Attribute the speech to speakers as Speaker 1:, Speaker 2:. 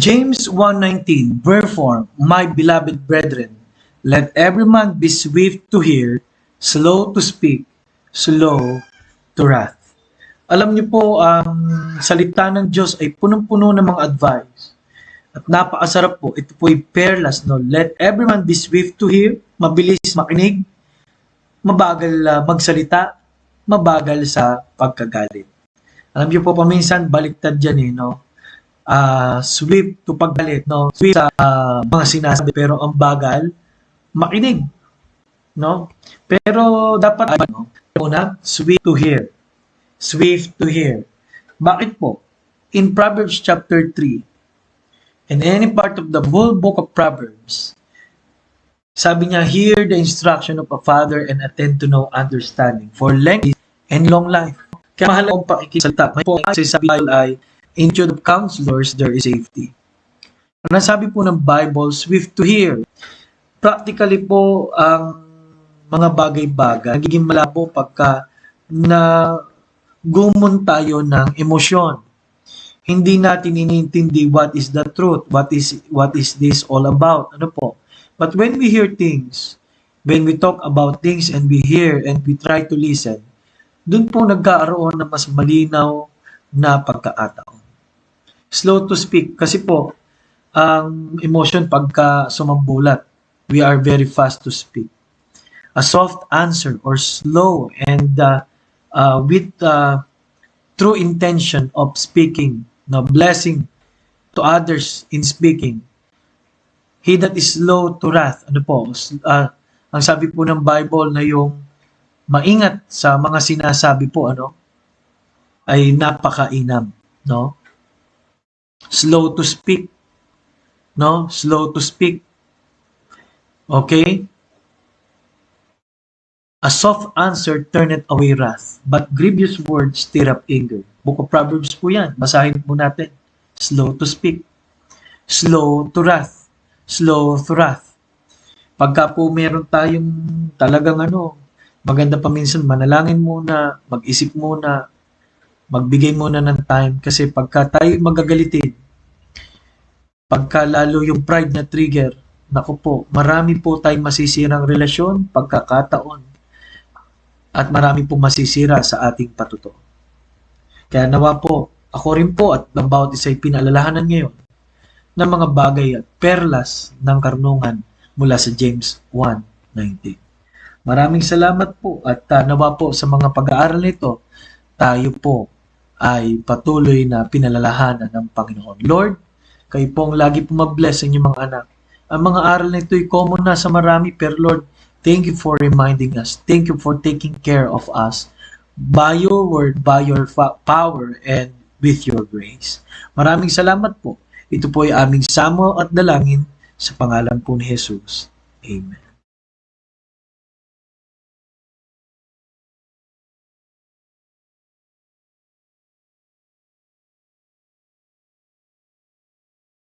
Speaker 1: James 1:19, Wherefore, my beloved brethren, let every man be swift to hear, slow to speak, slow to wrath. Alam niyo po, ang salita ng Diyos ay punong-puno ng mga advice. At napakasarap po. Ito po ay pearlas, no? Let every man be swift to hear, mabilis makinig, mabagal magsalita, mabagal sa pagkagalit. Alam niyo po, paminsan, baliktad dyan no? Swift to paggalit, no? Swift sa mga sinasabi, pero ang bagal, makinig, no? Pero dapat, una, swift to hear. Swift to hear. Bakit po? In Proverbs chapter 3, in any part of the whole book of Proverbs, sabi niya, hear the instruction of a father and attend to know understanding, for length and long life. Kaya mahalagang pakikisalita. May po kasi sa Bible ay, in the of counselors, there is safety. Ang nasabi po ng Bible, swift to hear. Practically po, ang mga bagay-bagay, nagiging malabo pagka na gumon tayo ng emosyon. Hindi natin inintindi what is the truth, what is this all about, ano po. But when we hear things, when we talk about things and we hear and we try to listen, dun po nagkaaroon ng mas malinaw na pagkakataon. Slow to speak, kasi po, ang emotion pagka sumambulat, we are very fast to speak. A soft answer or slow and with true intention of speaking, no, blessing to others in speaking. He that is slow to wrath, ano po, ang sabi po ng Bible na yung maingat sa mga sinasabi po, ano, ay napakainam, no? Slow to speak, no? Slow to speak. Okay? A soft answer turneth away wrath, but grievous words stir up anger. Book of Proverbs po yan. Basahin po natin. Slow to speak. Slow to wrath. Slow to wrath. Pagka po meron tayong talagang maganda pa minsan, manalangin muna, mag-isip muna, magbigay muna ng time. Kasi pagka tayo magagalitin, pagka lalo yung pride na trigger, naku po, marami po tayong masisirang relasyon, pagkakataon, at marami po masisira sa ating patuto. Kaya nawa po, ako rin po at ang bawat isa ay pinaalalahanan ngayon ng mga bagay at perlas ng karunungan mula sa James 1:19. Maraming salamat po at nawa po sa mga pag-aaral nito, tayo po ay patuloy na pinalalahanan ng Panginoon. Lord, kayo pong lagi po mag-bless sa inyong mga anak. Ang mga aral na ito ay common na sa marami, pero Lord, thank you for reminding us. Thank you for taking care of us by your word, by your power, and with your grace. Maraming salamat po. Ito po ay aming samo at dalangin sa pangalan po ni Jesus. Amen.